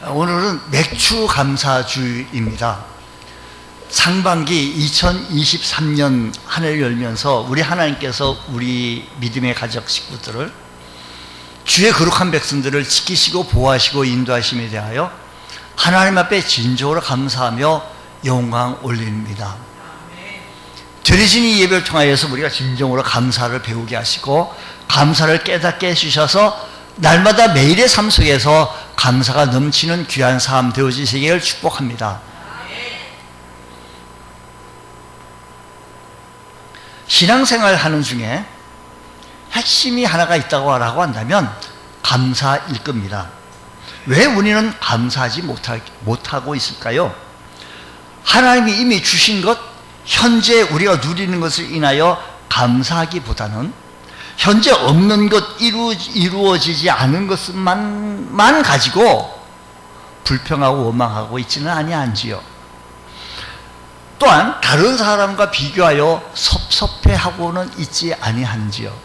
오늘은 맥주 감사주일입니다. 상반기 2023년 한 해를 열면서 우리 하나님께서 우리 믿음의 가족 식구들을, 주의 거룩한 백성들을 지키시고 보호하시고 인도하심에 대하여 하나님 앞에 진정으로 감사하며 영광 올립니다. 드려진 이 예배를 통하여서 우리가 진정으로 감사를 배우게 하시고 감사를 깨닫게 해주셔서 날마다 매일의 삶 속에서 감사가 넘치는 귀한 삶 되어지시기를 축복합니다. 신앙생활 하는 중에 핵심이 하나가 있다고 한다면 감사일 겁니다. 왜 우리는 감사하지 못하고 있을까요? 하나님이 이미 주신 것, 현재 우리가 누리는 것을 인하여 감사하기보다는 현재 없는 것, 이루어지지 않은 것만 가지고 불평하고 원망하고 있지는 아니한지요. 또한 다른 사람과 비교하여 섭섭해하고는 있지 아니한지요.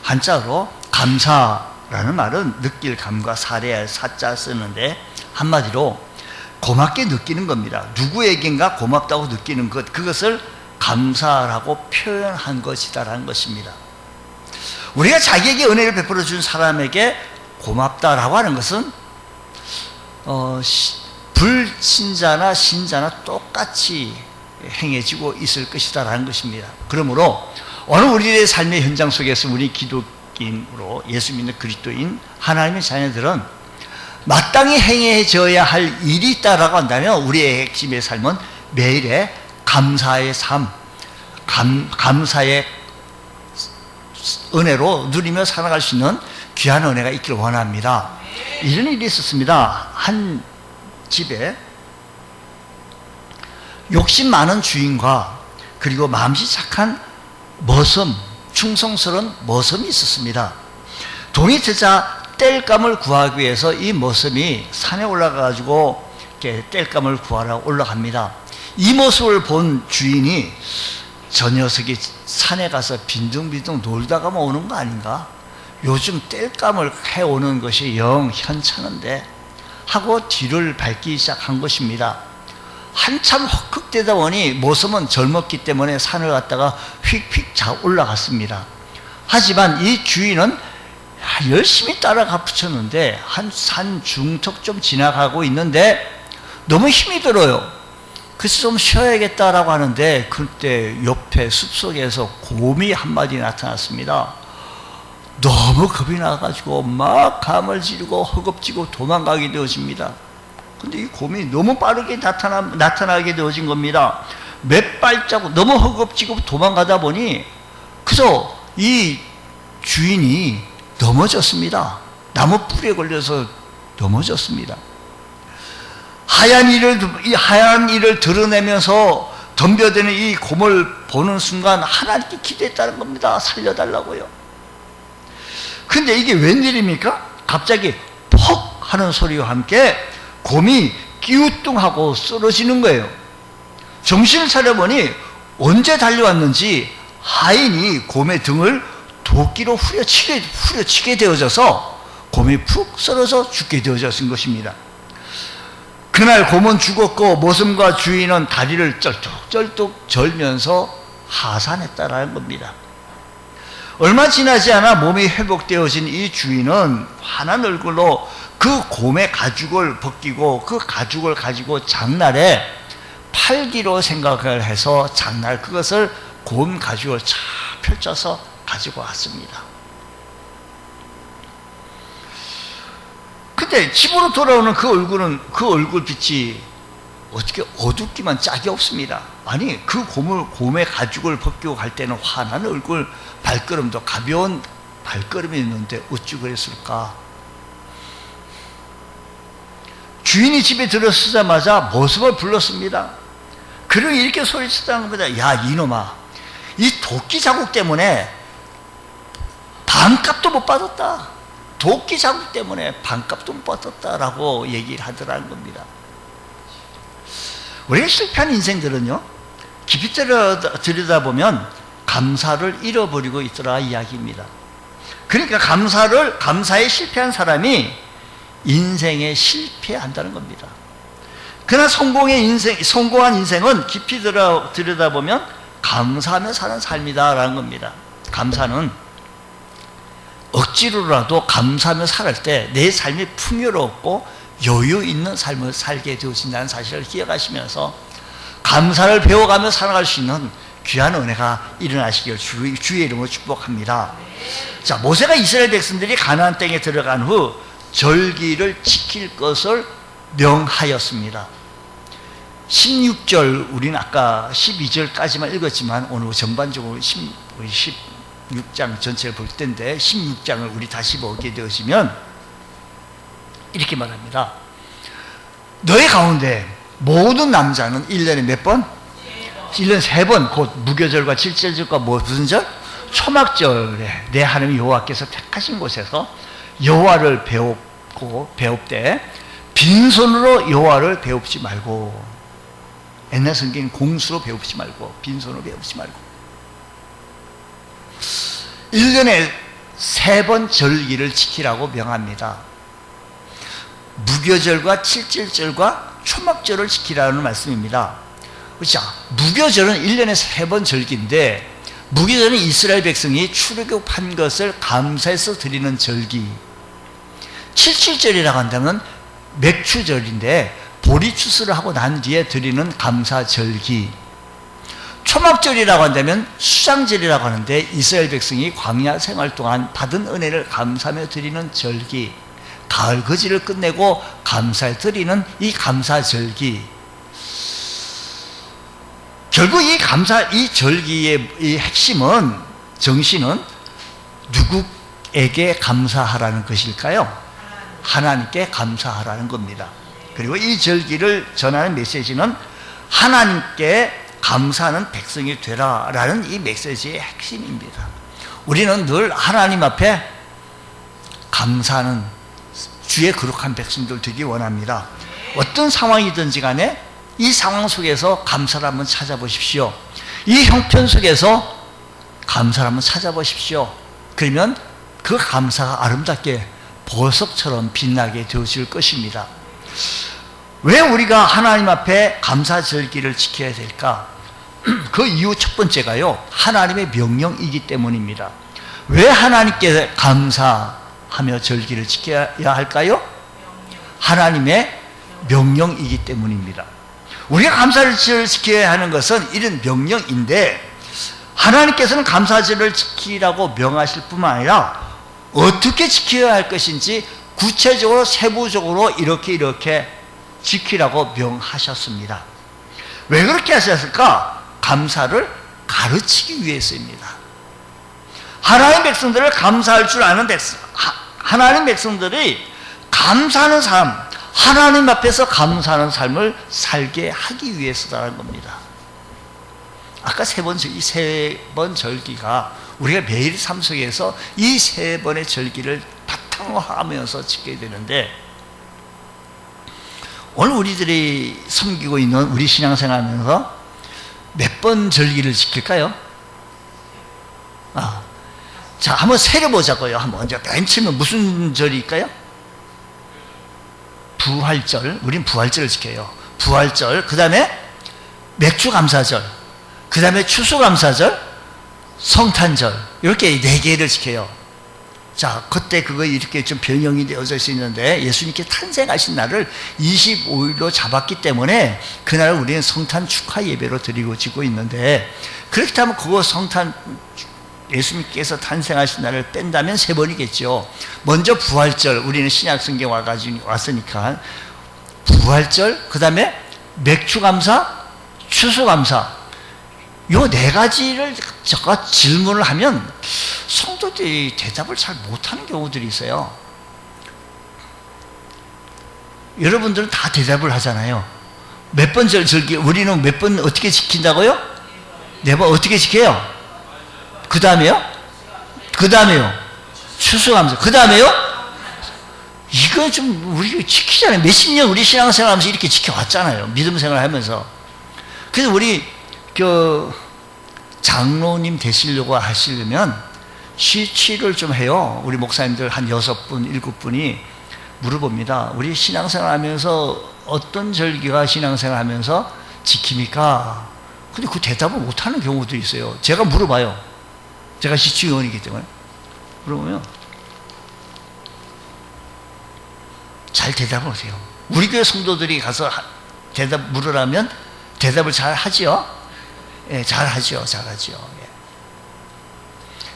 한자로 감사라는 말은 느낄 감과 사례할 사자 쓰는데 한마디로 고맙게 느끼는 겁니다. 누구에겐가 고맙다고 느끼는 것, 그것을 감사라고 표현한 것이다라는 것입니다. 우리가 자기에게 은혜를 베풀어 준 사람에게 고맙다라고 하는 것은 불신자나 신자나 똑같이 행해지고 있을 것이다라는 것입니다. 그러므로 오늘 우리의 삶의 현장 속에서 우리 기독인으로 예수 믿는 그리스도인 하나님의 자녀들은 마땅히 행해져야 할 일이 있다라고 한다면 우리의 핵심의 삶은 매일의 감사의 삶, 감사의 은혜로 누리며 살아갈 수 있는 귀한 은혜가 있기를 원합니다. 이런 일이 있었습니다. 한 집에 욕심 많은 주인과 그리고 마음씨 착한 머슴, 충성스러운 머슴이 있었습니다. 돈이 되자 땔감을 구하기 위해서 이 머슴이 산에 올라가가지고 땔감을 구하러 올라갑니다. 이 모습을 본 주인이 저 녀석이 산에 가서 빈둥빈둥 놀다가만 오는 거 아닌가? 요즘 땔감을 해오는 것이 영 현찮은데 하고 뒤를 밟기 시작한 것입니다. 한참 헉헉대다 보니 모습은 젊었기 때문에 산을 갔다가 휙휙 올라갔습니다. 하지만 이 주인은 열심히 따라가 붙였는데 한 산 중턱 좀 지나가고 있는데 너무 힘이 들어요. 그래서 좀 쉬어야겠다라고 하는데 그때 옆에 숲속에서 곰이 한 마리 나타났습니다. 너무 겁이 나가지고 막 감을 지르고 허겁지겁 도망가게 되어집니다. 근데 이 곰이 너무 빠르게 나타나게 되어진 겁니다. 몇 발자국 너무 허겁지겁 도망가다 보니 그래서 이 주인이 넘어졌습니다. 나무 뿌리에 걸려서 넘어졌습니다. 하얀 이를 드러내면서 덤벼드는 이 곰을 보는 순간 하나님께 기도했다는 겁니다. 살려달라고요. 근데 이게 웬일입니까? 갑자기 퍽 하는 소리와 함께 곰이 끼우뚱하고 쓰러지는 거예요. 정신을 차려보니 언제 달려왔는지 하인이 곰의 등을 도끼로 후려치게 되어져서 곰이 푹 쓰러져 죽게 되어졌은 것입니다. 그날 곰은 죽었고 머슴과 주인은 다리를 쩔뚝쩔뚝 절면서 하산했다라는 겁니다. 얼마 지나지 않아 몸이 회복되어진 이 주인은 환한 얼굴로 그 곰의 가죽을 벗기고 그 가죽을 가지고 장날에 팔기로 생각을 해서 장날 그것을 곰 가죽을 쫙 펼쳐서 가지고 왔습니다. 근데 집으로 돌아오는 그 얼굴빛이 어떻게 어둡기만 짝이 없습니다. 아니 그 곰의 가죽을 벗기고 갈 때는 환한 얼굴, 발걸음도 가벼운 발걸음이었는데 어찌 그랬을까? 주인이 집에 들어서자마자 모습을 불렀습니다. 그리고 이렇게 소리쳤다는 겁니다. 야 이놈아, 이 도끼 자국 때문에 반값도 못 받았다. 도끼 자국 때문에 반값도 못 받았다라고 얘기를 하더라는 겁니다. 우리가 실패한 인생들은요, 깊이 들여다보면 감사를 잃어버리고 있더라 이야기입니다. 그러니까 감사에 실패한 사람이 인생에 실패한다는 겁니다. 그러나 성공한 인생은 깊이 들여다보면 감사하며 사는 삶이다라는 겁니다. 감사는 억지로라도 감사하며 살을 때 내 삶이 풍요롭고 여유 있는 삶을 살게 되어진다는 사실을 기억하시면서 감사를 배워가며 살아갈 수 있는 귀한 은혜가 일어나시길 주의 이름으로 축복합니다. 자, 모세가 이스라엘 백성들이 가나안 땅에 들어간 후 절기를 지킬 것을 명하였습니다. 16절, 우리는 아까 12절까지만 읽었지만 오늘 전반적으로 16장 전체를 볼 텐데 16장을 우리 다시 보게 되어지면 이렇게 말합니다. 너희 가운데 모든 남자는 1년에 몇 번? 1년에 3번, 곧 무교절과 칠절절과 무슨 절? 초막절에 내 하나님 여호와께서 택하신 곳에서 여호와를 배웁되 빈손으로 여호와를 배웁지 말고, 옛날 성경은 공수로 배웁지 말고 빈손으로 배웁지 말고 1년에 3번 절기를 지키라고 명합니다. 무교절과 칠절절과 초막절을 지키라는 말씀입니다. 자, 무교절은 1년에 3번 절기인데, 무교절은 이스라엘 백성이 출애굽한 것을 감사해서 드리는 절기. 칠칠절이라고 한다면 맥추절인데 보리추수를 하고 난 뒤에 드리는 감사절기. 초막절이라고 한다면 수장절이라고 하는데 이스라엘 백성이 광야 생활 동안 받은 은혜를 감사하며 드리는 절기. 가을 거지를 끝내고 감사해 드리는 이 감사절기. 결국 이 절기의 이 핵심은, 정신은 누구에게 감사하라는 것일까요? 하나님께 감사하라는 겁니다. 그리고 이 절기를 전하는 메시지는 하나님께 감사하는 백성이 되라라는 이 메시지의 핵심입니다. 우리는 늘 하나님 앞에 감사하는 주의 거룩한 백성들 되기 원합니다. 어떤 상황이든지 간에 이 상황 속에서 감사를 한번 찾아보십시오. 이 형편 속에서 감사를 한번 찾아보십시오. 그러면 그 감사가 아름답게 보석처럼 빛나게 되어질 것입니다. 왜 우리가 하나님 앞에 감사절기를 지켜야 될까? 그 이유 첫 번째가요, 하나님의 명령이기 때문입니다. 왜 하나님께 감사하며 절기를 지켜야 할까요? 하나님의 명령이기 때문입니다. 우리가 감사절을 지켜야 하는 것은 이런 명령인데, 하나님께서는 감사절을 지키라고 명하실 뿐만 아니라 어떻게 지켜야 할 것인지 구체적으로 세부적으로 이렇게 지키라고 명하셨습니다. 왜 그렇게 하셨을까? 감사를 가르치기 위해서입니다. 하나님 백성들을 감사할 줄 아는 하나님 백성들이 감사하는 삶, 하나님 앞에서 감사하는 삶을 살게 하기 위해서라는 겁니다. 아까 이 3번 절기가 우리가 매일 삶 속에서 이 3번의 절기를 바탕으로 하면서 지켜야 되는데, 오늘 우리들이 섬기고 있는 우리 신앙생활 하면서 몇 번 절기를 지킬까요? 자, 한번 세려보자고요. 한번 맨 처음에 무슨 절일까요? 부활절. 우린 부활절을 지켜요. 부활절, 그 다음에 맥주감사절, 그 다음에 추수감사절, 성탄절, 이렇게 4개를 지켜요. 자, 그때 그거 이렇게 좀 변형이 되어져 있는데, 예수님께 탄생하신 날을 25일로 잡았기 때문에 그날 우리는 성탄 축하 예배로 드리고 지고 있는데, 그렇게 하면 그거 성탄, 예수님께서 탄생하신 날을 뺀다면 3번이겠죠. 먼저 부활절, 우리는 신약 성경 왔으니까 부활절, 그 다음에 맥주감사, 추수감사, 요 4가지를 제가 질문을 하면 성도들이 대답을 잘 못하는 경우들이 있어요. 여러분들은 다 대답을 하잖아요. 몇 번 절기, 우리는 몇 번 어떻게 지킨다고요? 4번 어떻게 지켜요? 그 다음에요? 그 다음에요? 추수감사. 그 다음에요? 이건 좀 우리가 지키잖아요. 몇십 년 우리 신앙생활 하면서 이렇게 지켜왔잖아요. 믿음 생활 하면서. 그래서 우리 장로님 되시려고 하시려면 시치를 좀 해요. 우리 목사님들 한 6분, 7분이 물어봅니다. 우리 신앙생활 하면서 어떤 절기가 신앙생활 하면서 지킵니까? 근데 그 대답을 못하는 경우도 있어요. 제가 물어봐요. 제가 시추위원이기 때문에. 물어보면 잘 대답을 하세요. 우리 교회 성도들이 가서 대답 물으라면 대답을 잘 하지요? 예, 잘 하죠.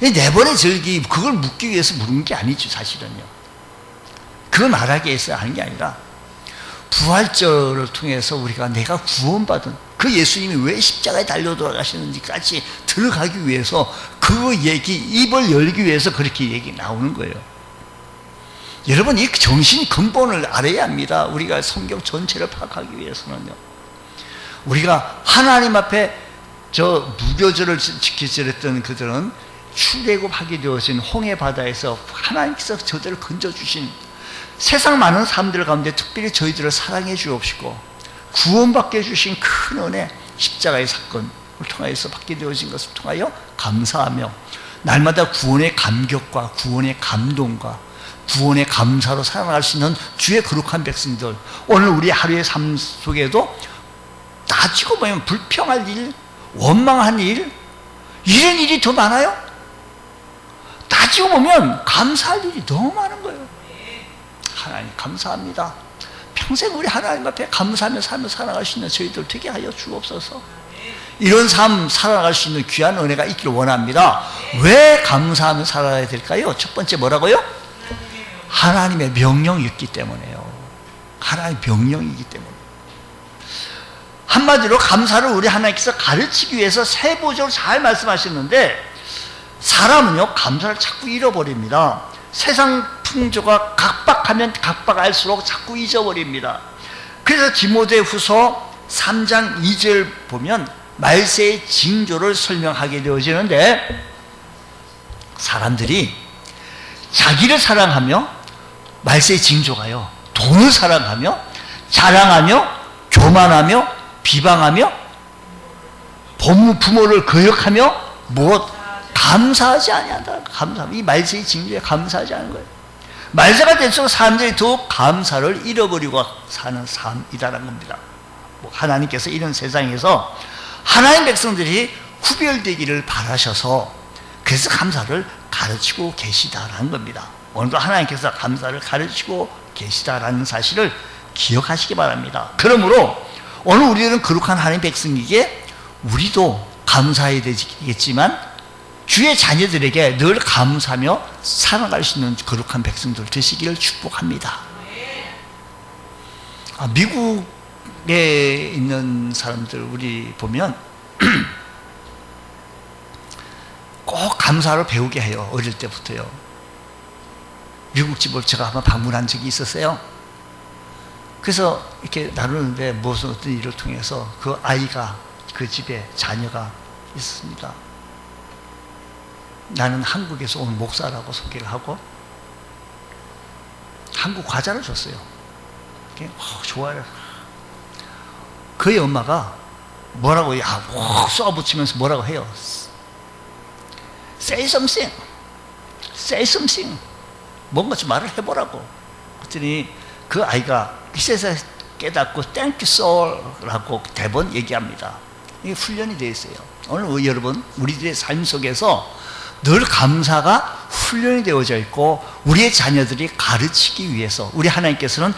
예. 네 번의 절기, 그걸 묻기 위해서 물은 게 아니죠, 사실은요. 그걸 말하기 위해서 하는 게 아니라 부활절을 통해서 우리가 내가 구원받은 그 예수님이 왜 십자가에 달려 돌아가시는지까지 들어가기 위해서 그 얘기, 입을 열기 위해서 그렇게 얘기 나오는 거예요. 여러분, 이 정신 근본을 알아야 합니다. 우리가 성경 전체를 파악하기 위해서는요. 우리가 하나님 앞에 저 무교절을 지키려던 그들은 출애굽하게 되어진 홍해 바다에서 하나님께서 저들을 건져주신 세상 많은 사람들 가운데 특별히 저희들을 사랑해 주옵시고 구원받게 해주신 큰 은혜, 십자가의 사건을 통하여서 받게 되어진 것을 통하여 감사하며 날마다 구원의 감격과 구원의 감동과 구원의 감사로 살아갈 수 있는 주의 거룩한 백성들, 오늘 우리 하루의 삶 속에도 따지고 보면 불평할 일, 원망한 일, 이런 일이 더 많아요. 따지고 보면 감사할 일이 너무 많은 거예요. 하나님 감사합니다. 평생 우리 하나님 앞에 감사하며 삶을 살아갈 수 있는 저희들 되게 하여 주옵소서. 이런 삶 살아갈 수 있는 귀한 은혜가 있기를 원합니다. 왜 감사하며 살아야 될까요? 첫 번째 뭐라고요? 하나님의 명령이었기 때문에요. 하나님의 명령이기 때문에. 한마디로 감사를 우리 하나님께서 가르치기 위해서 세부적으로 잘 말씀하셨는데, 사람은요 감사를 자꾸 잃어버립니다. 세상 풍조가 각박하면 각박할수록 자꾸 잊어버립니다. 그래서 디모데후서 3장 2절 보면 말세의 징조를 설명하게 되어지는데, 사람들이 자기를 사랑하며, 말세의 징조가요, 돈을 사랑하며 자랑하며 교만하며 비방하며 부모를 거역하며 무엇 감사하지 아니한다. 감사함. 이 말세의 징조에 감사하지 않은 거예요. 말세가 될수록 사람들이 더욱 감사를 잃어버리고 사는 삶이라는 겁니다. 하나님께서 이런 세상에서 하나님 백성들이 구별되기를 바라셔서 그래서 감사를 가르치고 계시다라는 겁니다. 오늘도 하나님께서 감사를 가르치고 계시다라는 사실을 기억하시기 바랍니다. 그러므로 오늘 우리는 거룩한 하나님 백성에게 우리도 감사해야 되겠지만 주의 자녀들에게 늘 감사하며 살아갈 수 있는 거룩한 백성들 되시기를 축복합니다. 미국에 있는 사람들 우리 보면 꼭 감사를 배우게 해요. 어릴 때부터요. 미국 집을 제가 한번 방문한 적이 있었어요. 그래서 이렇게 나누는데 무슨 어떤 일을 통해서 그 아이가, 그 집에 자녀가 있었습니다. 나는 한국에서 온 목사라고 소개를 하고 한국 과자를 줬어요. 좋아요. 그의 엄마가 뭐라고 쏘아붙이면서 뭐라고 해요. Say something. Say something. 뭔가 좀 말을 해보라고. 그랬더니 그 아이가 그새서 깨닫고 Thank you sir 라고 대번 얘기합니다. 이게 훈련이 되어 있어요. 오늘 여러분 우리들의 삶 속에서 늘 감사가 훈련이 되어져 있고 우리의 자녀들이 가르치기 위해서 우리 하나님께서는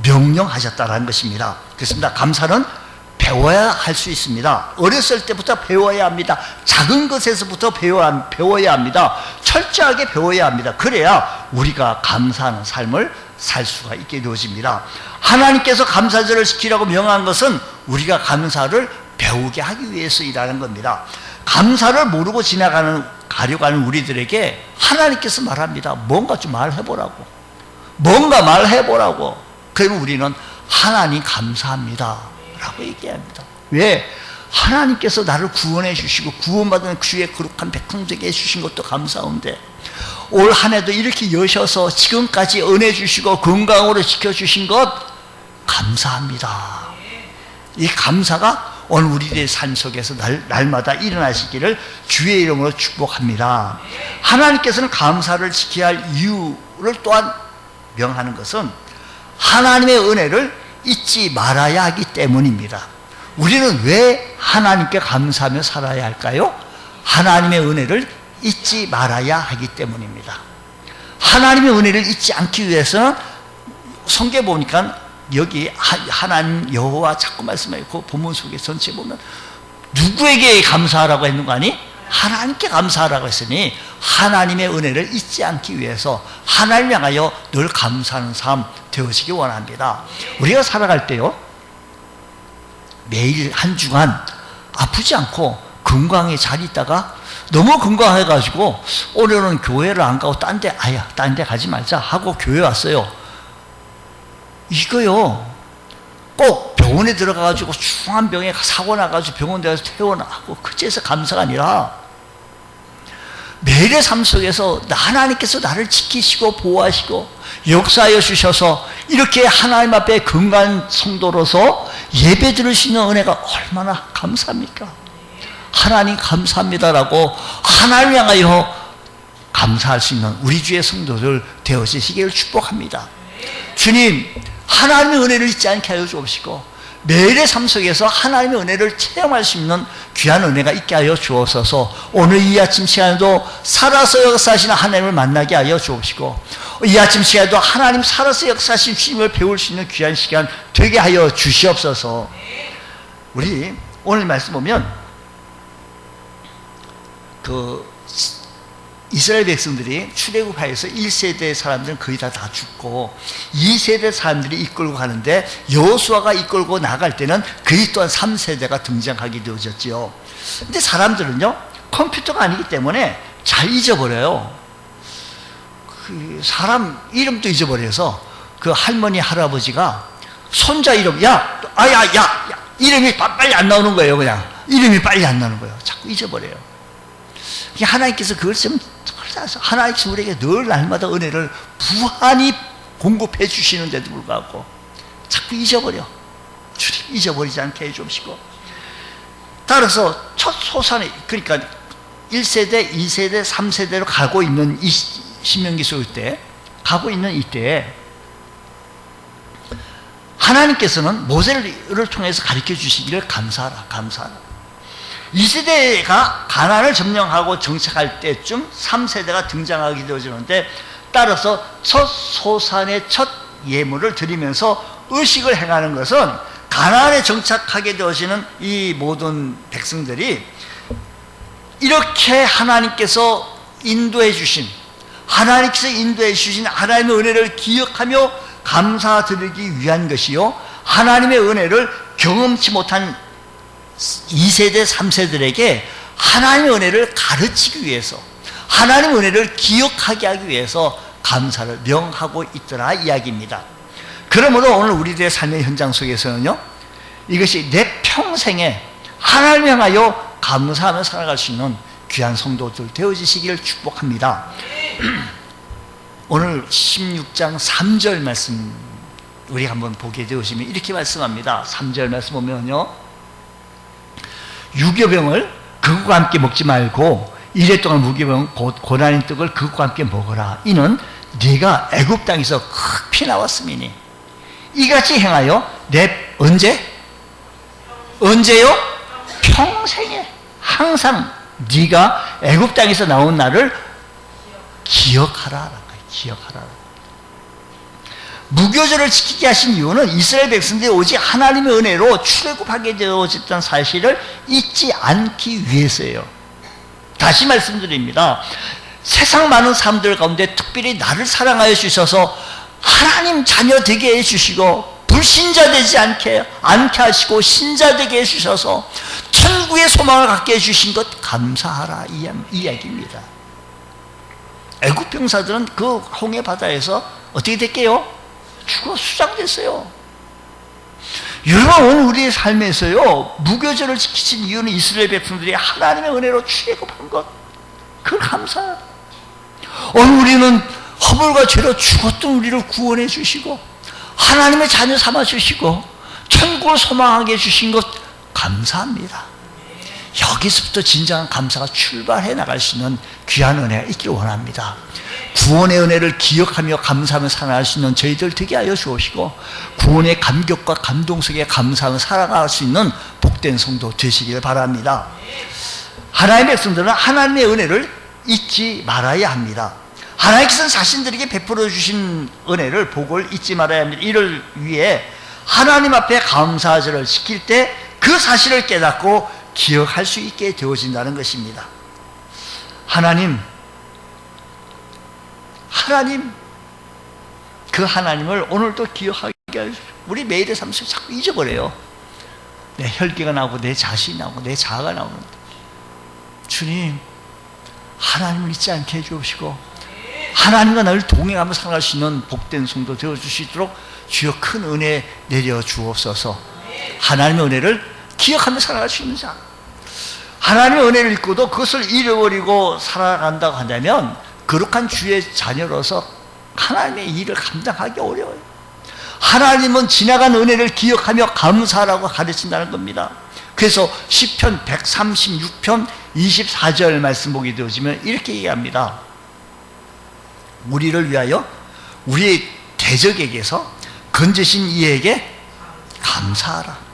명령하셨다는 것입니다. 그렇습니다. 감사는 배워야 할 수 있습니다. 어렸을 때부터 배워야 합니다. 작은 것에서부터 배워야 합니다. 철저하게 배워야 합니다. 그래야 우리가 감사하는 삶을 살 수가 있게 되어집니다. 하나님께서 감사절을 지키라고 명한 것은 우리가 감사를 배우게 하기 위해서이라는 겁니다. 감사를 모르고 가려고 하는 우리들에게 하나님께서 말합니다. 뭔가 좀 말해보라고. 뭔가 말해보라고. 그러면 우리는 하나님 감사합니다 라고 얘기합니다. 왜? 하나님께서 나를 구원해 주시고 구원받은 주의 거룩한 백성 되게 해주신 것도 감사한데 올 한 해도 이렇게 여셔서 지금까지 은혜 주시고 건강으로 지켜주신 것 감사합니다. 이 감사가 오늘 우리들의 삶 속에서 날마다 일어나시기를 주의 이름으로 축복합니다. 하나님께서는 감사를 지켜야 할 이유를 또한 명하는 것은 하나님의 은혜를 잊지 말아야 하기 때문입니다. 우리는 왜 하나님께 감사하며 살아야 할까요? 하나님의 은혜를 잊지 말아야 하기 때문입니다. 하나님의 은혜를 잊지 않기 위해서는 성경에 보니까 여기 하나님 여호와 자꾸 말씀해요. 그 본문 속에 전체 보면 누구에게 감사하라고 했는 거 아니? 하나님께 감사하라고 했으니 하나님의 은혜를 잊지 않기 위해서 하나님을 향하여 늘 감사하는 삶 되어지기 원합니다. 우리가 살아갈 때요, 매일 한 주간 아프지 않고 건강히 잘 있다가 너무 건강해가지고 오늘은 교회를 안 가고 딴 데 가지 말자 하고 교회 왔어요. 이거요, 꼭 병원에 들어가가지고 중한 병에 사고 나가지고 병원 가서 퇴원하고 그제서 감사가 아니라 매일의 삶 속에서 하나님께서 나를 지키시고 보호하시고 역사하여 주셔서 이렇게 하나님 앞에 건강한 성도로서 예배 드릴 수 있는 은혜가 얼마나 감사합니까? 하나님 감사합니다라고 하나님을 향하여 감사할 수 있는 우리 주의 성도들 되어지시기를 축복합니다. 주님, 하나님의 은혜를 잊지 않게 하여 주옵시고 매일의 삶 속에서 하나님의 은혜를 체험할 수 있는 귀한 은혜가 있게 하여 주옵소서. 오늘 이 아침 시간에도 살아서 역사하시는 하나님을 만나게 하여 주옵시고 이 아침 시간에도 하나님 살아서 역사하신 주님을 배울 수 있는 귀한 시간 되게 하여 주시옵소서. 우리 오늘 말씀 보면 이스라엘 백성들이 출애굽하여서 1세대 사람들은 거의 다 죽고 2세대 사람들이 이끌고 가는데 여호수아가 이끌고 나갈 때는 그의 또한 3세대가 등장하게 되어졌지요. 근데 사람들은요, 컴퓨터가 아니기 때문에 잘 잊어버려요. 그 사람 이름도 잊어버려서 그 할머니 할아버지가 손자 이름 야 이름이 빨리 안 나오는 거예요. 그냥 이름이 빨리 안 나오는 거예요. 자꾸 잊어버려요. 하나님께서 그걸 좀 하나님께서 우리에게 늘 날마다 은혜를 무한히 공급해 주시는데도 불구하고 자꾸 잊어버려. 주님 잊어버리지 않게 해주시고, 따라서 첫 소산에, 그러니까 1세대, 2세대, 3세대로 가고 있는 이 신명기 속 때 가고 있는 이때에 하나님께서는 모세를 통해서 가르쳐 주시기를 감사하라. 2세대가 가나안을 점령하고 정착할 때쯤 3세대가 등장하게 되어지는데, 따라서 첫 소산의 첫 예물을 드리면서 의식을 행하는 것은 가나안에 정착하게 되어지는 이 모든 백성들이 이렇게 하나님께서 인도해 주신 하나님의 은혜를 기억하며 감사드리기 위한 것이요, 하나님의 은혜를 경험치 못한 2세대, 3세들에게 하나님의 은혜를 가르치기 위해서, 하나님의 은혜를 기억하게 하기 위해서 감사를 명하고 있더라 이야기입니다. 그러므로 오늘 우리들의 삶의 현장 속에서는요, 이것이 내 평생에 하나님을 향하여 감사하며 살아갈 수 있는 귀한 성도들 되어지시기를 축복합니다. 오늘 16장 3절 말씀 우리 한번 보게 되시면 이렇게 말씀합니다. 3절 말씀 보면요, 유교병을 그것과 함께 먹지 말고 이래 동안 무교병 고난의 떡을 그것과 함께 먹어라. 이는 네가 애굽 땅에서 급히 나왔음이니 이같이 행하여 언제요? 평생에 항상 네가 애굽 땅에서 나온 날을 기억하라. 무교절을 지키게 하신 이유는 이스라엘 백성들이 오직 하나님의 은혜로 출애굽하게 되어졌던 사실을 잊지 않기 위해서예요. 다시 말씀드립니다. 세상 많은 사람들 가운데 특별히 나를 사랑하여 주셔서 하나님 자녀 되게 해주시고 불신자 되지 않게 하시고 신자 되게 해주셔서 천국의 소망을 갖게 해주신 것 감사하라 이 이야기입니다. 애굽 병사들은 그 홍해 바다에서 어떻게 됐게요? 죽어 수장됐어요. 여러분, 오늘 우리의 삶에서요, 무교절을 지키신 이유는 이스라엘 백성들이 하나님의 은혜로 출애굽한 것, 그걸 감사해요. 오늘 우리는 허물과 죄로 죽었던 우리를 구원해 주시고 하나님의 자녀 삼아 주시고 천국을 소망하게 해주신 것 감사합니다. 여기서부터 진정한 감사가 출발해 나갈 수 있는 귀한 은혜가 있기를 원합니다. 구원의 은혜를 기억하며 감사하며 살아갈 수 있는 저희들 되게 하여 주옵시고, 구원의 감격과 감동 속에 감사하며 살아갈 수 있는 복된 성도 되시기를 바랍니다. 하나님의 백성들은 하나님의 은혜를 잊지 말아야 합니다. 하나님께서는 자신들에게 베풀어 주신 은혜를, 복을 잊지 말아야 합니다. 이를 위해 하나님 앞에 감사절을 지킬 때 그 사실을 깨닫고 기억할 수 있게 되어진다는 것입니다. 하나님, 그 하나님을 오늘도 기억하게 하십시오. 우리 매일의 삶 속에 자꾸 잊어버려요. 내 혈기가 나오고 내 자신이 나오고 내 자아가 나오는데, 주님, 하나님을 잊지 않게 해주옵시고 하나님과 늘 동행하며 살아갈 수 있는 복된 성도 되어주시도록 주여 큰 은혜 내려 주옵소서. 하나님의 은혜를 기억하며 살아갈 수 있는 자, 하나님의 은혜를 잊고도 그것을 잃어버리고 살아간다고 한다면 거룩한 주의 자녀로서 하나님의 일을 감당하기 어려워요. 하나님은 지나간 은혜를 기억하며 감사하라고 가르친다는 겁니다. 그래서 시편 136편 24절 말씀 보게 되어지면 이렇게 얘기합니다. 우리를 위하여 우리의 대적에게서 건지신 이에게 감사하라.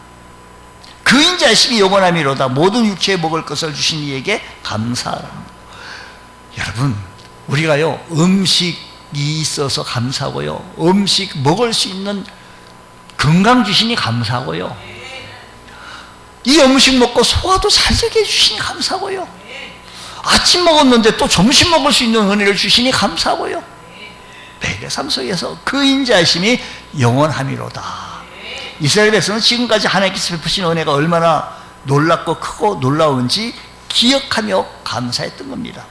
그 인자심이 영원함이로다. 모든 육체에 먹을 것을 주신 이에게 감사하라. 여러분, 우리가요, 음식이 있어서 감사하고요, 음식 먹을 수 있는 건강 주시니 감사하고요, 이 음식 먹고 소화도 잘 되게 해주시니 감사하고요, 아침 먹었는데 또 점심 먹을 수 있는 은혜를 주시니 감사하고요, 매일의 삶 속에서 그 인자심이 영원함이로다. 이스라엘 백성은 지금까지 하나님께서 베푸신 은혜가 얼마나 놀랍고 크고 놀라운지 기억하며 감사했던 겁니다.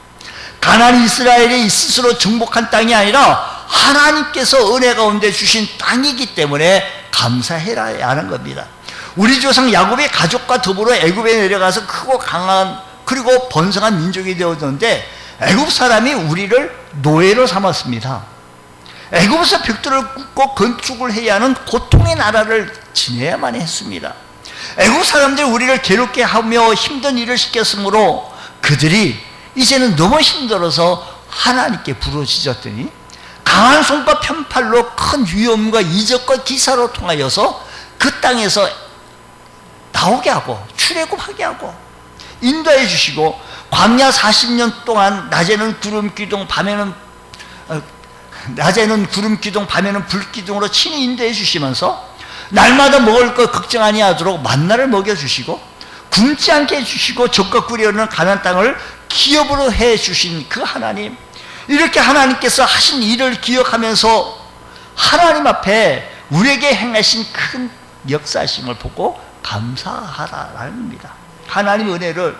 가나안 이스라엘이 스스로 정복한 땅이 아니라 하나님께서 은혜 가운데 주신 땅이기 때문에 감사해야 하는 겁니다. 우리 조상 야곱의 가족과 더불어 애굽에 내려가서 크고 강한 그리고 번성한 민족이 되었는데, 애굽 사람이 우리를 노예로 삼았습니다. 애굽에서 벽돌을 굽고 건축을 해야 하는 고통의 나라를 지내야만 했습니다. 애굽 사람들이 우리를 괴롭게 하며 힘든 일을 시켰으므로 그들이 이제는 너무 힘들어서 하나님께 부르짖었더니 강한 손과 편팔로 큰 위험과 이적과 기사로 통하여서 그 땅에서 나오게 하고 출애굽하게 하고 인도해 주시고, 광야 40년 동안 낮에는 구름 기둥 밤에는 불 기둥으로 친히 인도해 주시면서 날마다 먹을 것 걱정 아니하도록 만나를 먹여주시고 굶지 않게 해주시고 적과 꿀이오르는 가나안 땅을 기업으로 해주신 그 하나님, 이렇게 하나님께서 하신 일을 기억하면서 하나님 앞에 우리에게 행하신 큰 역사심을 보고 감사하라는 겁니다. 하나님의 은혜를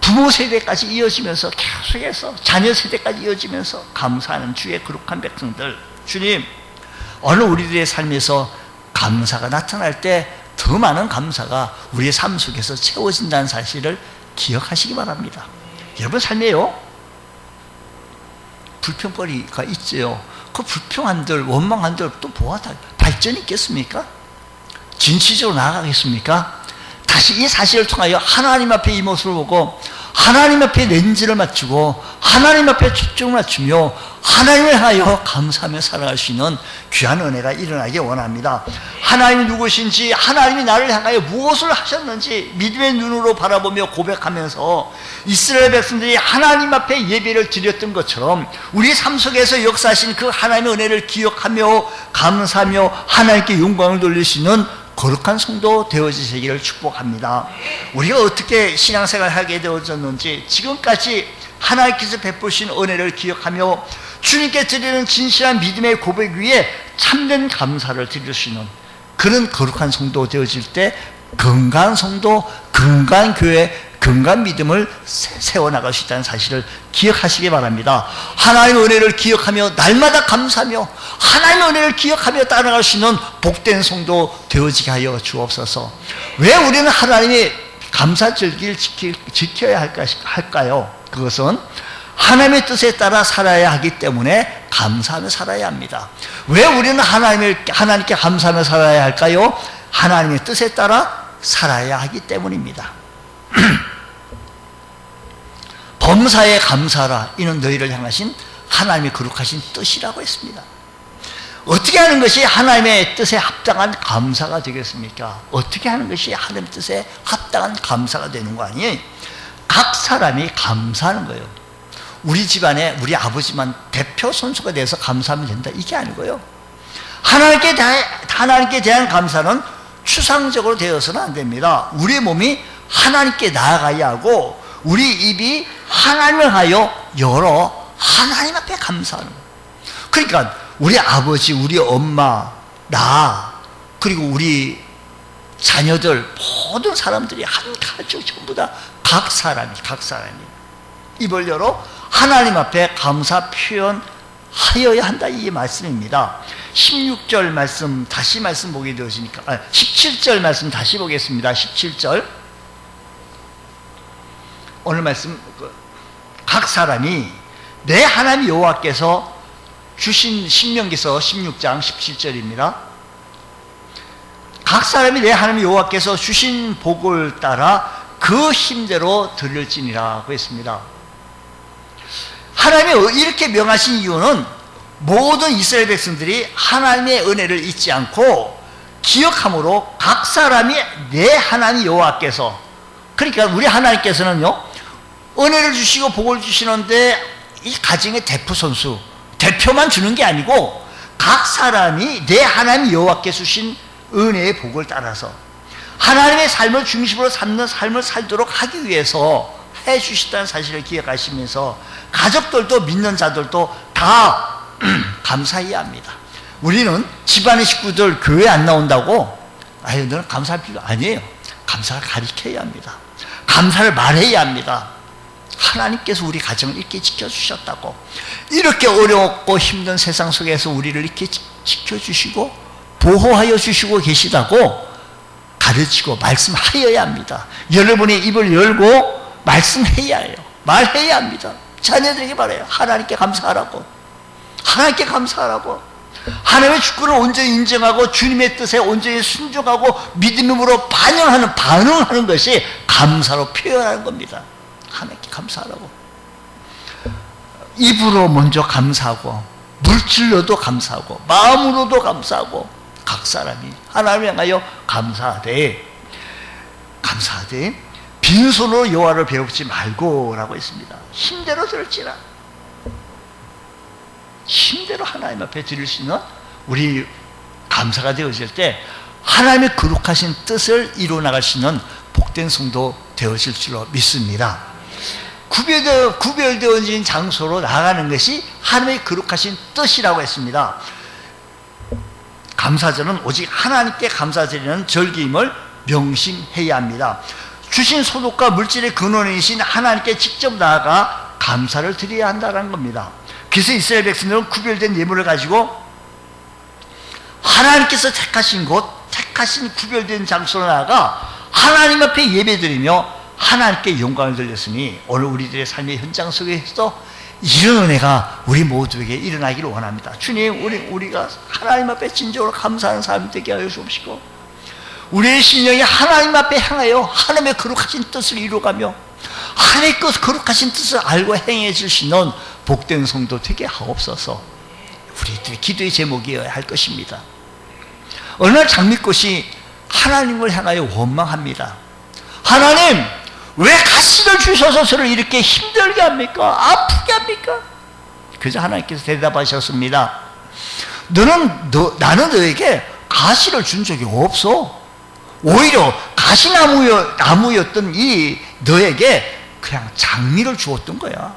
부모 세대까지 이어지면서 계속해서 자녀 세대까지 이어지면서 감사하는 주의 거룩한 백성들, 주님, 어느 우리들의 삶에서 감사가 나타날 때 더 많은 감사가 우리의 삶 속에서 채워진다는 사실을 기억하시기 바랍니다. 여러분 삶에요, 불평거리가 있죠. 그 불평한들, 원망한들 또 뭐가 다 발전이 있겠습니까? 진취적으로 나아가겠습니까? 다시 이 사실을 통하여 하나님 앞에 이 모습을 보고 하나님 앞에 렌즈를 맞추고 하나님 앞에 초점을 맞추며 하나님을 향하여 감사하며 살아갈 수 있는 귀한 은혜가 일어나기 원합니다. 하나님이 누구신지, 하나님이 나를 향하여 무엇을 하셨는지 믿음의 눈으로 바라보며 고백하면서 이스라엘 백성들이 하나님 앞에 예배를 드렸던 것처럼 우리 삶 속에서 역사하신 그 하나님의 은혜를 기억하며 감사하며 하나님께 영광을 돌릴 수 있는 거룩한 성도 되어지시기를 축복합니다. 우리가 어떻게 신앙생활을 하게 되어졌는지, 지금까지 하나님께서 베푸신 은혜를 기억하며 주님께 드리는 진실한 믿음의 고백 위에 참된 감사를 드릴 수 있는 그런 거룩한 성도 되어질 때 건강한 성도, 건강한 교회, 건강한 믿음을 세워나갈 수 있다는 사실을 기억하시기 바랍니다. 하나님의 은혜를 기억하며 날마다 감사하며 하나님의 은혜를 기억하며 따라갈 수 있는 복된 성도 되어지게 하여 주옵소서. 왜 우리는 하나님의 감사절기를 지켜야 할까요? 그것은 하나님의 뜻에 따라 살아야 하기 때문에 감사하며 살아야 합니다. 왜 우리는 하나님께 감사하며 살아야 할까요? 하나님의 뜻에 따라 살아야 하기 때문입니다. 범사에 감사하라. 이는 너희를 향하신 하나님의 거룩하신 뜻이라고 했습니다. 어떻게 하는 것이 하나님의 뜻에 합당한 감사가 되겠습니까? 어떻게 하는 것이 하나님의 뜻에 합당한 감사가 되는 거 아니에요? 각 사람이 감사하는 거예요. 우리 집안에 우리 아버지만 대표 선수가 돼서 감사하면 된다, 이게 아니고요. 하나님께 대한 감사는 추상적으로 되어서는 안 됩니다. 우리 몸이 하나님께 나아가야 하고 우리 입이 하나님을 하여 열어 하나님 앞에 감사하는 거예요. 그러니까 우리 아버지, 우리 엄마, 나, 그리고 우리 자녀들, 모든 사람들이 한 가족 전부 다 각 사람이 입을 열어 하나님 앞에 감사 표현하여야 한다, 이 말씀입니다. 16절 말씀 다시 말씀 보게 되었으니까 17절 말씀 다시 보겠습니다. 17절 오늘 말씀, 각 사람이 내 하나님 여호와께서 주신, 신명기서 16장 17절입니다. 각 사람이 내 하나님 여호와께서 주신 복을 따라 그 힘대로 드릴지니라고 했습니다. 하나님이 이렇게 명하신 이유는 모든 이스라엘 백성들이 하나님의 은혜를 잊지 않고 기억함으로 각 사람이 내 하나님 여호와께서, 그러니까 우리 하나님께서는요 은혜를 주시고 복을 주시는데 이 가정의 대표 선수, 대표만 주는 게 아니고 각 사람이 내 하나님 여호와께 주신 은혜의 복을 따라서 하나님의 삶을 중심으로 삼는 삶을 살도록 하기 위해서 해주셨다는 사실을 기억하시면서 가족들도 믿는 자들도 다 감사해야 합니다. 우리는 집안의 식구들 교회 안 나온다고 아유 너는 감사할 필요 아니에요. 감사를 가르쳐야 합니다. 감사를 말해야 합니다. 하나님께서 우리 가정을 이렇게 지켜주셨다고, 이렇게 어렵고 힘든 세상 속에서 우리를 이렇게 지켜주시고 보호하여 주시고 계시다고 가르치고 말씀하여야 합니다. 여러분의 입을 열고 말씀해야 해요. 말해야 합니다. 자녀들에게 말해요. 하나님께 감사하라고. 하나님께 감사하라고. 하나님의 주권을 온전히 인정하고 주님의 뜻에 온전히 순종하고 믿음으로 반응하는 것이 감사로 표현하는 겁니다. 하나님께 감사하라고. 입으로 먼저 감사하고 물질로도 감사하고 마음으로도 감사하고 각 사람이 하나님을 향하여 감사하되 빈손으로 여호와를 배웁지 말고 라고 했습니다. 힘대로 들을지라. 힘대로 하나님 앞에 드릴 수 있는 우리 감사가 되어질 때 하나님의 거룩하신 뜻을 이루어나갈 수 있는 복된 성도 되어질 줄로 믿습니다. 구별되어진 장소로 나가는 것이 하나님의 거룩하신 뜻이라고 했습니다. 감사절은 오직 하나님께 감사드리는 절기임을 명심해야 합니다. 주신 소득과 물질의 근원이신 하나님께 직접 나아가 감사를 드려야 한다는 겁니다. 그래서 이스라엘 백성들은 구별된 예물을 가지고 하나님께서 택하신 곳, 택하신 구별된 장소로 나아가 하나님 앞에 예배드리며 하나님께 영광을 돌렸으니 오늘 우리들의 삶의 현장 속에서 이런 은혜가 우리 모두에게 일어나기를 원합니다. 주님, 우리가 하나님 앞에 진정으로 감사하는 사람이 되게 하여 주옵시고 우리의 심령이 하나님 앞에 향하여 하나님의 거룩하신 뜻을 이루어가며 하나님의 거룩하신 뜻을 알고 행해질 수 있는 복된 성도 되게 하옵소서. 우리들의 기도의 제목이어야 할 것입니다. 어느 날 장미꽃이 하나님을 향하여 원망합니다. 하나님, 왜 가시를 주셔서 저를 이렇게 힘들게 합니까? 아프게 합니까? 그래서 하나님께서 대답하셨습니다. 나는 너에게 가시를 준 적이 없어. 오히려 가시나무였던 이 너에게 그냥 장미를 주었던 거야.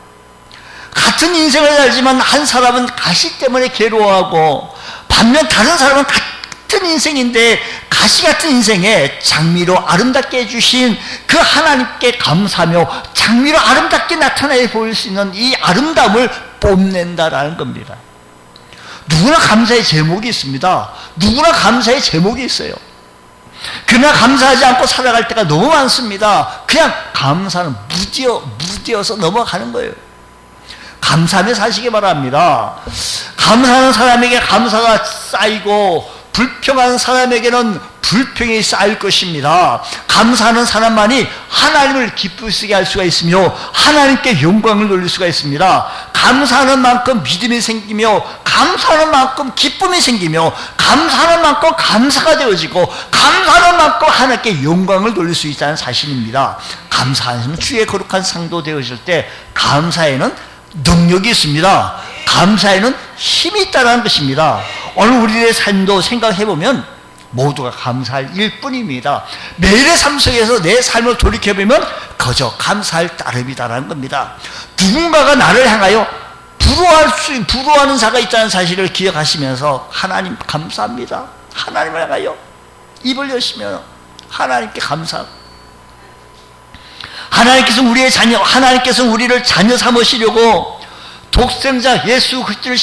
같은 인생을 살지만 한 사람은 가시 때문에 괴로워하고 반면 다른 사람은 같은 인생인데 가시 같은 인생에 장미로 아름답게 해주신 그 하나님께 감사하며 장미로 아름답게 나타내 보일 수 있는 이 아름다움을 뽐낸다라는 겁니다. 누구나 감사의 제목이 있습니다. 누구나 감사의 제목이 있어요. 그러나 감사하지 않고 살아갈 때가 너무 많습니다. 그냥 감사는 무디어서 넘어가는 거예요. 감사하며 사시기 바랍니다. 감사하는 사람에게 감사가 쌓이고 불평하는 사람에게는 불평이 쌓일 것입니다. 감사하는 사람만이 하나님을 기쁘시게 할 수가 있으며 하나님께 영광을 돌릴 수가 있습니다. 감사하는 만큼 믿음이 생기며, 감사하는 만큼 기쁨이 생기며, 감사하는 만큼 감사가 되어지고, 감사하는 만큼 하나님께 영광을 돌릴 수 있다는 사실입니다. 감사하는 주의 거룩한 상도 되어질 때 감사에는 능력이 있습니다. 감사에는 힘이 있다는 것입니다. 오늘 우리의 삶도 생각해보면 모두가 감사할 일뿐입니다. 매일의 삶 속에서 내 삶을 돌이켜보면 그저 감사할 따름이다라는 겁니다. 누군가가 나를 향하여 부러워하는 자가 있다는 사실을 기억하시면서 하나님 감사합니다. 하나님을 향하여 입을 여시면 하나님께 감사하고, 하나님께서 우리의 자녀, 하나님께서 우리를 자녀 삼으시려고 독생자 예수 그리스도를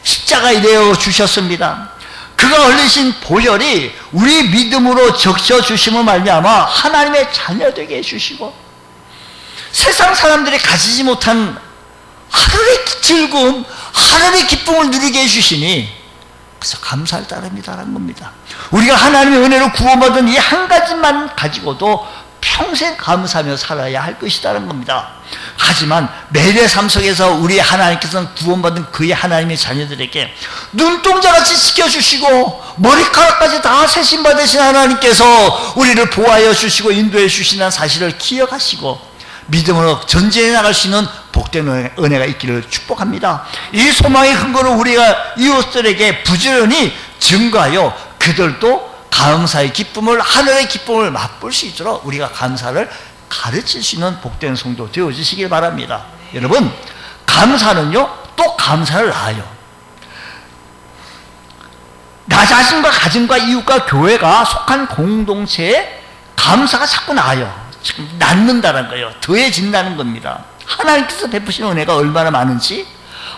십자가에 내어 주셨습니다. 그가 흘리신 보혈이 우리 믿음으로 적셔 주심을 말미암아 하나님의 자녀 되게 해주시고, 세상 사람들이 가지지 못한 하늘의 즐거움, 하늘의 기쁨을 누리게 해주시니 그래서 감사할 따름이다라는 겁니다. 우리가 하나님의 은혜로 구원받은 이 한 가지만 가지고도 평생 감사하며 살아야 할 것이라는 겁니다. 하지만 매일의 삶 속에서 우리 하나님께서는 구원받은 그의 하나님의 자녀들에게 눈동자같이 지켜주시고 머리카락까지 다 세심받으신 하나님께서 우리를 보호하여 주시고 인도해 주시는 사실을 기억하시고 믿음으로 전진해 나갈 수 있는 복된 은혜가 있기를 축복합니다. 이 소망의 근거로 우리가 이웃들에게 부지런히 증거하여 그들도 감사의 기쁨을, 하늘의 기쁨을 맛볼 수 있도록 우리가 감사를 가르칠 수 있는 복된 성도 되어주시길 바랍니다. 여러분, 감사는요 또 감사를 낳아요. 나 자신과 가정과 이웃과 교회가 속한 공동체에 감사가 자꾸 나아요. 지금 낳는다는 거예요. 더해진다는 겁니다. 하나님께서 베푸신 은혜가 얼마나 많은지,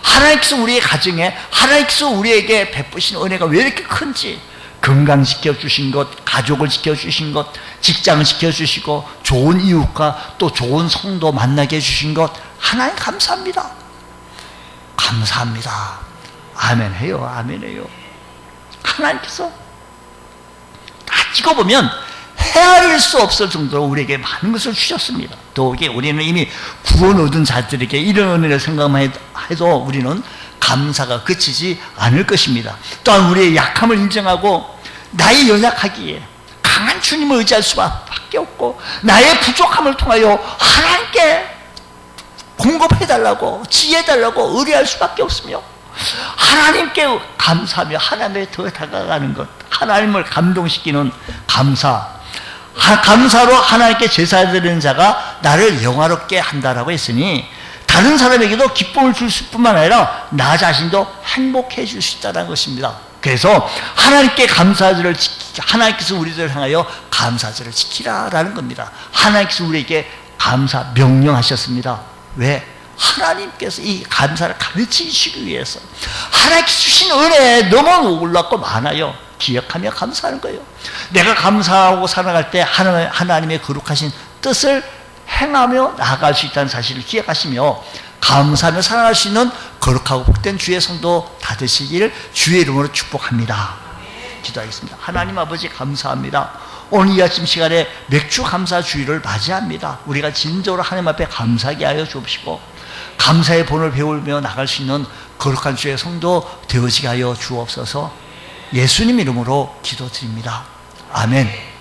하나님께서 우리의 가정에, 하나님께서 우리에게 베푸신 은혜가 왜 이렇게 큰지, 건강 지켜주신 것, 가족을 지켜주신 것, 직장을 지켜주시고 좋은 이웃과 또 좋은 성도 만나게 해주신 것, 하나님 감사합니다. 감사합니다. 아멘 해요. 아멘 해요. 하나님께서 다 찍어보면 헤아릴 수 없을 정도로 우리에게 많은 것을 주셨습니다. 더욱이 우리는 이미 구원 얻은 자들에게 이런 은혜를 생각만 해도 우리는 감사가 그치지 않을 것입니다. 또한 우리의 약함을 인정하고 나의 연약하기에 강한 주님을 의지할 수밖에 없고, 나의 부족함을 통하여 하나님께 공급해달라고, 지혜해달라고 의뢰할 수밖에 없으며, 하나님께 감사하며 하나님에 더 다가가는 것, 하나님을 감동시키는 감사, 감사로 하나님께 제사드리는 자가 나를 영화롭게 한다라고 했으니 다른 사람에게도 기쁨을 줄 뿐만 아니라 나 자신도 행복해 줄 수 있다는 것입니다. 그래서 하나님께 감사절을 하나님께서 우리들을 향하여 감사절을 지키라라는 겁니다. 하나님께서 우리에게 감사 명령하셨습니다. 왜? 하나님께서 이 감사를 가르치시기 위해서. 하나님께서 주신 은혜 너무 놀랍고 많아요. 기억하며 감사하는 거예요. 내가 감사하고 살아갈 때 하나님의 거룩하신 뜻을 행하며 나아갈 수 있다는 사실을 기억하시며 감사하며 살아갈 수 있는 거룩하고 복된 주의 성도 다 되시기를 주의 이름으로 축복합니다. 기도하겠습니다. 하나님 아버지 감사합니다. 오늘 이 아침 시간에 맥주 감사 주일을 맞이합니다. 우리가 진정으로 하나님 앞에 감사하게 하여 주옵시고 감사의 본을 배우며 나갈 수 있는 거룩한 주의 성도 되어지게 하여 주옵소서. 예수님 이름으로 기도드립니다. 아멘.